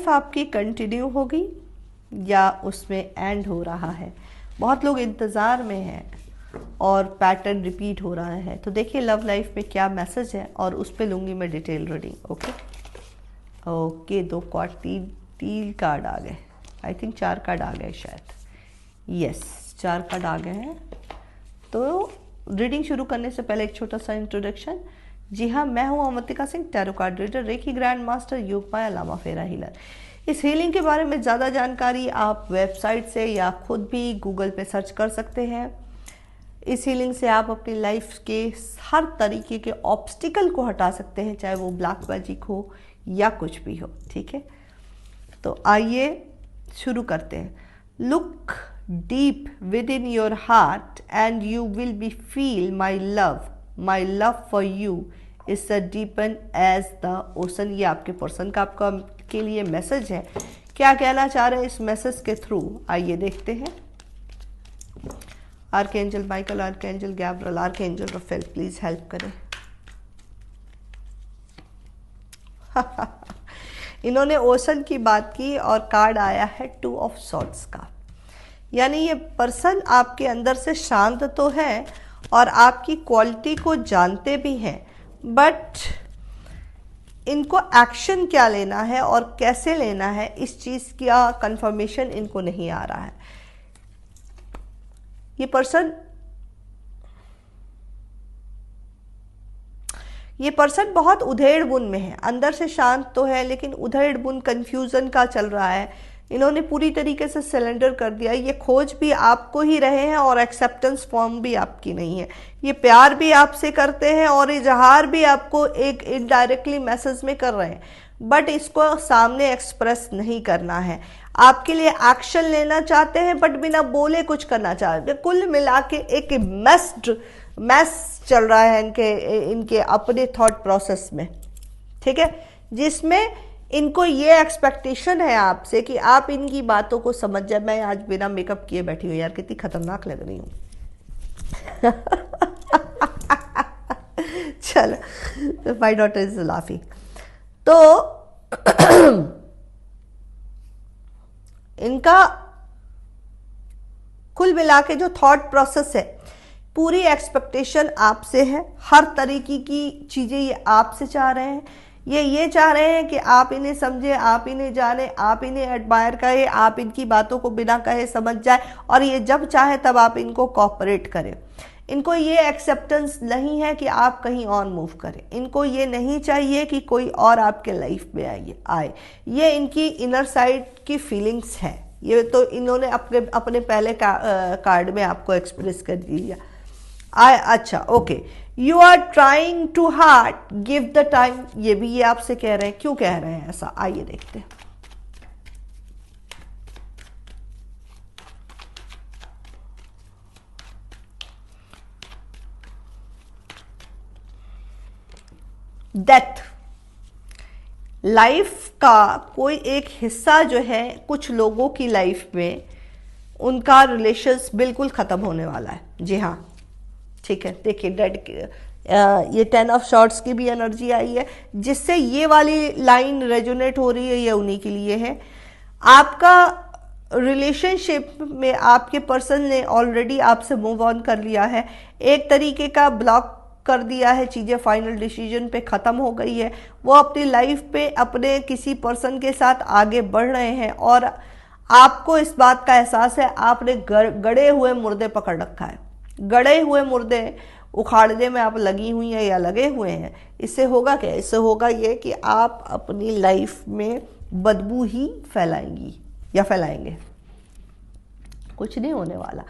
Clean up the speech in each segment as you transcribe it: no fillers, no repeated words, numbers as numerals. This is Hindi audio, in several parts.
लाइफ आपकी कंटिन्यू होगी या उसमें एंड हो रहा है? बहुत लोग इंतज़ार में हैं और पैटर्न रिपीट हो रहा है। तो देखिए लव लाइफ में क्या मैसेज है और उस पर लूँगी मैं detail reading. Okay 2 card, 3 card आ गए, आई थिंक 4 कार्ड आ गए शायद, यस 4 कार्ड आ गए हैं। तो रीडिंग शुरू करने से पहले एक छोटा सा इंट्रोडक्शन। जी हाँ, मैं हूँ Avantika Singh, tarot card reader, reiki grand master, योग माया, लामा फेरा हीलर। इस हीलिंग के बारे में ज़्यादा जानकारी आप वेबसाइट से या खुद भी गूगल पे सर्च कर सकते हैं। इस हीलिंग से आप अपनी लाइफ के हर तरीके के ऑब्स्टिकल को हटा सकते हैं, चाहे वो ब्लैक मैजिक हो या कुछ भी हो। ठीक है, तो आइए शुरू करते हैं। Look deep within your heart and you will be feel my love for you is the deepen as the ocean. ये आपके पर्सन का आपका के लिए मैसेज है। क्या कहना चाह रहे हैं इस मैसेज के थ्रू, आइए देखते हैं। Archangel Michael, archangel Gabriel, archangel Raphael, please help करें। इन्होंने ओशन की बात की और कार्ड आया है 2 ऑफ सॉर्ड्स का। यानी ये पर्सन आपके अंदर से शांत तो है और आपकी क्वालिटी को जानते भी हैं, बट इनको एक्शन क्या लेना है और कैसे लेना है इस चीज़ का कंफर्मेशन इनको नहीं आ रहा है। ये पर्सन बहुत उधेड़ बुन में है, अंदर से शांत तो है लेकिन उधेड़ बुन कंफ्यूजन का चल रहा है। इन्होंने पूरी तरीके से सरेंडर कर दिया। ये खोज भी आपको ही रहे हैं और एक्सेप्टेंस फॉर्म भी आपकी नहीं है। ये प्यार भी आपसे करते हैं और इजहार भी आपको एक इनडायरेक्टली मैसेज में कर रहे हैं, बट इसको सामने एक्सप्रेस नहीं करना है। आपके लिए एक्शन लेना चाहते हैं बट बिना बोले कुछ करना चाहते हैं। कुल मिला के एक मैस चल रहा है इनके अपने थॉट प्रोसेस में। ठीक है, जिसमें इनको ये एक्सपेक्टेशन है आपसे कि आप इनकी बातों को समझ जाए। मैं आज बिना मेकअप किए बैठी हूँ यार, कितनी खतरनाक लग रही हूँ। चलो, माय डॉटर इज लाफिंग। तो इनका कुल मिला के जो थॉट प्रोसेस है, पूरी एक्सपेक्टेशन आपसे है। हर तरीके की चीजें ये आपसे चाह रहे हैं। ये चाह रहे हैं कि आप इन्हें समझे, आप इन्हें जाने, आप इन्हें एडमायर करें, आप इनकी बातों को बिना कहे समझ जाए और ये जब चाहे तब आप इनको कोऑपरेट करें। इनको ये एक्सेप्टेंस नहीं है कि आप कहीं और मूव करें। इनको ये नहीं चाहिए कि कोई और आपके लाइफ में आए। ये इनकी इनर साइड की फीलिंग्स है। ये तो इन्होंने अपने पहले कार्ड में आपको एक्सप्रेस कर दिया। अच्छा okay, you are trying too hard, give the time. ये भी ये आपसे कह रहे हैं। क्यों कह रहे हैं ऐसा, आइए देखते हैं। डेथ, लाइफ का कोई एक हिस्सा जो है कुछ लोगों की लाइफ में, उनका रिलेशंस बिल्कुल खत्म होने वाला है। जी हाँ, ठीक है। देखिए डेड, ये 10 ऑफ शॉर्ट्स की भी एनर्जी आई है, जिससे ये वाली लाइन रेजोनेट हो रही है, ये उन्हीं के लिए है। आपका रिलेशनशिप में आपके पर्सन ने ऑलरेडी आपसे मूव ऑन कर लिया है, एक तरीके का ब्लॉक कर दिया है, चीज़ें फाइनल डिसीजन पे ख़त्म हो गई है। वो अपनी लाइफ पे अपने किसी पर्सन के साथ आगे बढ़ रहे हैं और आपको इस बात का एहसास है, आपने गड़े हुए मुर्दे पकड़ रखा है। गड़े हुए मुर्दे उखाड़ने में आप लगी हुई हैं या लगे हुए हैं। इससे होगा क्या, इससे होगा ये कि आप अपनी लाइफ में बदबू ही फैलाएंगी या फैलाएंगे, कुछ नहीं होने वाला।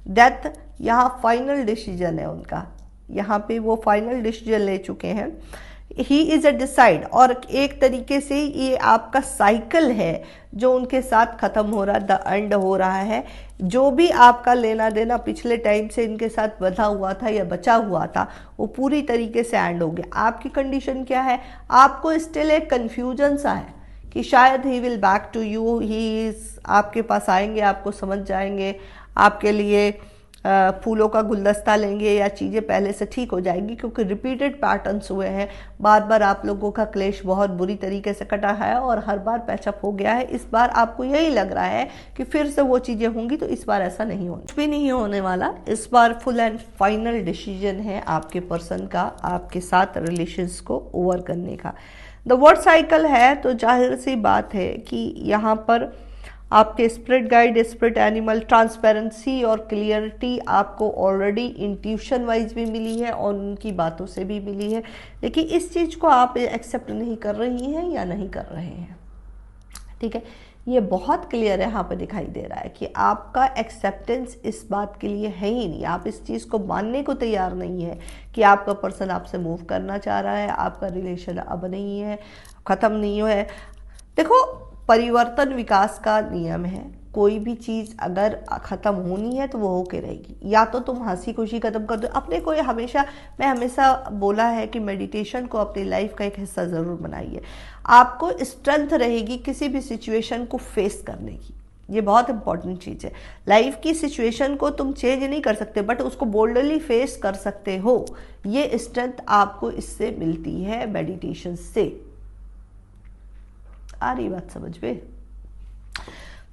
डेथ यहाँ फाइनल डिसीजन है उनका, यहाँ पे वो फाइनल डिसीजन ले चुके हैं। ही इज़ अ डिसाइड, और एक तरीके से ये आपका साइकिल है जो उनके साथ ख़त्म हो रहा है, द एंड हो रहा है। जो भी आपका लेना देना पिछले टाइम से इनके साथ बंधा हुआ था या बचा हुआ था, वो पूरी तरीके से एंड हो गया। आपकी कंडीशन क्या है, आपको स्टिल एक कन्फ्यूजन सा है कि शायद he will back to you, he is आपके पास आएंगे, आपको समझ जाएंगे, आपके लिए फूलों का गुलदस्ता लेंगे या चीज़ें पहले से ठीक हो जाएगी, क्योंकि रिपीटेड पैटर्न्स हुए हैं, बार बार आप लोगों का क्लेश बहुत बुरी तरीके से कटा है और हर बार पैचअप हो गया है। इस बार आपको यही लग रहा है कि फिर से वो चीज़ें होंगी, तो इस बार ऐसा नहीं होना, कुछ भी नहीं होने वाला। इस बार फुल एंड फाइनल डिसीजन है आपके पर्सन का आपके साथ रिलेशंस को ओवर करने का। द वर्ड साइकिल है, तो जाहिर सी बात है कि यहाँ पर आपके spirit guide, spirit animal, transparency और क्लियरिटी आपको ऑलरेडी इंट्यूशन वाइज भी मिली है और उनकी बातों से भी मिली है, लेकिन इस चीज़ को आप एक्सेप्ट नहीं कर रही हैं या नहीं कर रहे हैं। ठीक है, ये बहुत क्लियर यहाँ पे दिखाई दे रहा है कि आपका एक्सेप्टेंस इस बात के लिए है ही नहीं, आप इस चीज़ को मानने को तैयार नहीं है कि आपका पर्सन आपसे मूव करना चाह रहा है, आपका रिलेशन अब नहीं है, ख़त्म नहीं है। देखो, परिवर्तन विकास का नियम है, कोई भी चीज़ अगर ख़त्म होनी है तो वो होके रहेगी। या तो तुम हंसी खुशी ख़त्म कर दो अपने को, मैं हमेशा बोला है कि मेडिटेशन को अपनी लाइफ का एक हिस्सा ज़रूर बनाइए, आपको स्ट्रेंथ रहेगी किसी भी सिचुएशन को फेस करने की। ये बहुत इंपॉर्टेंट चीज़ है। लाइफ की सिचुएशन को तुम चेंज नहीं कर सकते, बट उसको बोल्डली फेस कर सकते हो। ये स्ट्रेंथ आपको इससे मिलती है, मेडिटेशन से। आ रही बात समझ में?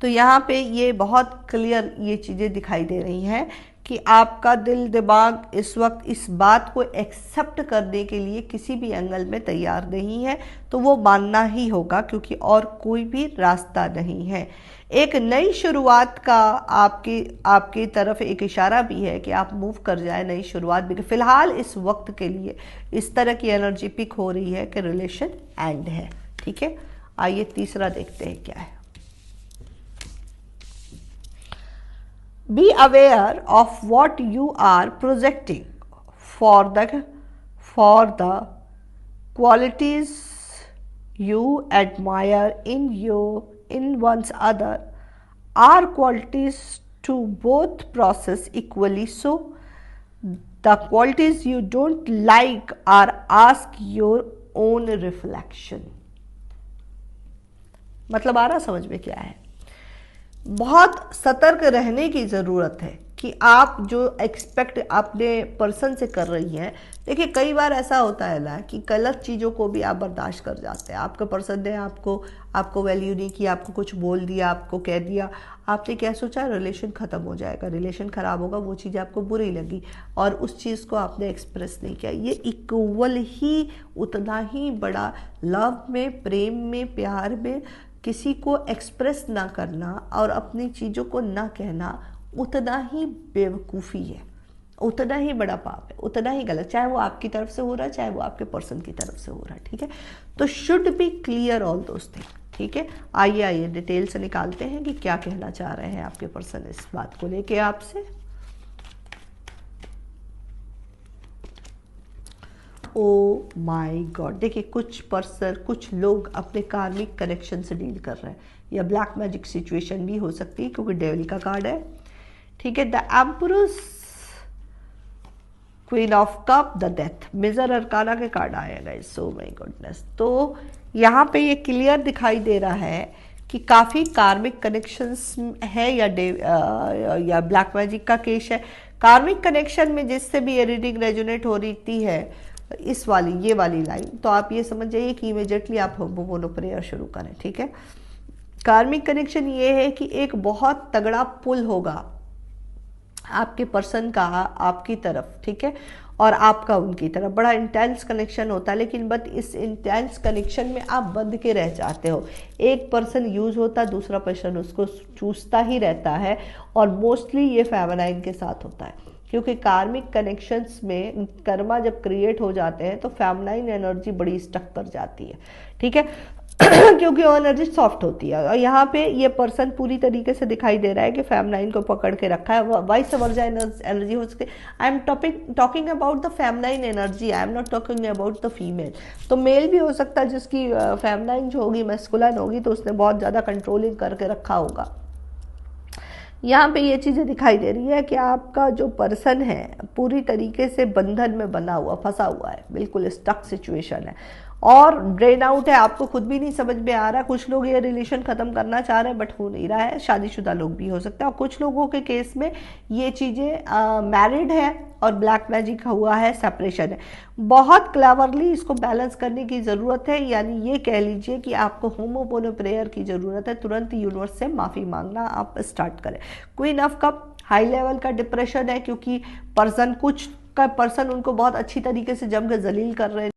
तो यहाँ पे ये बहुत क्लियर ये चीज़ें दिखाई दे रही हैं कि आपका दिल दिमाग इस वक्त इस बात को एक्सेप्ट करने के लिए किसी भी एंगल में तैयार नहीं है, तो वो मानना ही होगा, क्योंकि और कोई भी रास्ता नहीं है। एक नई शुरुआत का आपकी तरफ एक इशारा भी है कि आप मूव कर जाए, नई शुरुआत भी। फिलहाल इस वक्त के लिए इस तरह की एनर्जी पिक हो रही है कि रिलेशन एंड है। ठीक है, आइए तीसरा देखते हैं क्या है। Be aware of what you are projecting for the qualities you admire in one's other are qualities to both process equally. So the qualities you don't like are ask your own reflection. मतलब आ रहा समझ में क्या है? बहुत सतर्क रहने की ज़रूरत है कि आप जो एक्सपेक्ट अपने पर्सन से कर रही हैं। देखिए, कई बार ऐसा होता है ना कि गलत चीज़ों को भी आप बर्दाश्त कर जाते हैं। आपके पर्सन ने आपको वैल्यू नहीं किया, आपको कुछ बोल दिया, आपको कह दिया, आपने क्या सोचा, रिलेशन ख़त्म हो जाएगा, रिलेशन ख़राब होगा, वो चीज़ आपको बुरी लगी और उस चीज़ को आपने एक्सप्रेस नहीं किया। ये इक्वल ही उतना ही बड़ा लव में, प्रेम में, प्यार में किसी को एक्सप्रेस ना करना और अपनी चीज़ों को ना कहना उतना ही बेवकूफ़ी है, उतना ही बड़ा पाप है, उतना ही गलत, चाहे वो आपकी तरफ से हो रहा है, चाहे वो आपके पर्सन की तरफ से हो रहा है। ठीक है, तो should be clear all those thing. ठीक है, आइए डिटेल से निकालते हैं कि क्या कहना चाह रहे हैं आपके पर्सन इस बात को लेके आपसे। ओ माय गॉड, देखिए कुछ लोग अपने कार्मिक कनेक्शन से डील कर रहे हैं, या ब्लैक मैजिक सिचुएशन भी हो सकती है क्योंकि डेविल का कार्ड है। ठीक है, the empress, queen of cup, the death, major arcana के कार्ड आएगा इस। सो माय गॉडनेस, तो यहाँ पे ये क्लियर दिखाई दे रहा है कि काफ़ी कार्मिक कनेक्शंस है या ब्लैक मैजिक का केस है। कार्मिक कनेक्शन में जिससे भी ये रीडिंग रेजोनेट हो रही है ये वाली लाइन, तो आप ये समझ जाइए कि इमीडिएटली आप होमोपोनो प्रेयर शुरू करें। ठीक है, कार्मिक कनेक्शन ये है कि एक बहुत तगड़ा पुल होगा आपके पर्सन का आपकी तरफ, ठीक है, और आपका उनकी तरफ। बड़ा इंटेंस कनेक्शन होता है, लेकिन बट इस इंटेंस कनेक्शन में आप बंध के रह जाते हो। एक पर्सन यूज होता है, दूसरा पर्सन उसको चूसता ही रहता है, और मोस्टली ये फेमिनाइन के साथ होता है, क्योंकि कार्मिक कनेक्शंस में कर्मा जब क्रिएट हो जाते हैं तो फेमिनाइन एनर्जी बड़ी स्टक कर जाती है। ठीक है क्योंकि वो एनर्जी सॉफ्ट होती है, और यहाँ पे ये पर्सन पूरी तरीके से दिखाई दे रहा है कि फेमिनाइन को पकड़ के रखा है। वाइस वर्सा एनर्जी हो सकती है। I am talking about the feminine energy, I am not talking about the female. तो मेल भी हो सकता है जिसकी फेमिनाइन जो होगी मैस्कुलिन होगी, तो उसने बहुत ज़्यादा कंट्रोलिंग करके रखा होगा। यहाँ पे ये चीज़ें दिखाई दे रही है कि आपका जो पर्सन है पूरी तरीके से बंधन में बंधा हुआ, फंसा हुआ है, बिल्कुल स्टक सिचुएशन है, और ड्रेन आउट है, आपको खुद भी नहीं समझ में आ रहा। कुछ लोग ये रिलेशन खत्म करना चाह रहे हैं बट हो नहीं रहा है, शादीशुदा लोग भी हो सकते हैं। और कुछ लोगों के केस में ये चीज़ें मैरिड है और ब्लैक मैजिक हुआ है, सेपरेशन है। बहुत क्लेवरली इसको बैलेंस करने की ज़रूरत है, यानी ये कह लीजिए कि आपको होमोपोनो प्रेयर की ज़रूरत है। तुरंत यूनिवर्स से माफ़ी मांगना आप स्टार्ट करें। Queen of cup high level का डिप्रेशन है, क्योंकि पर्सन उनको बहुत अच्छी तरीके से जम के जलील कर रहे हैं।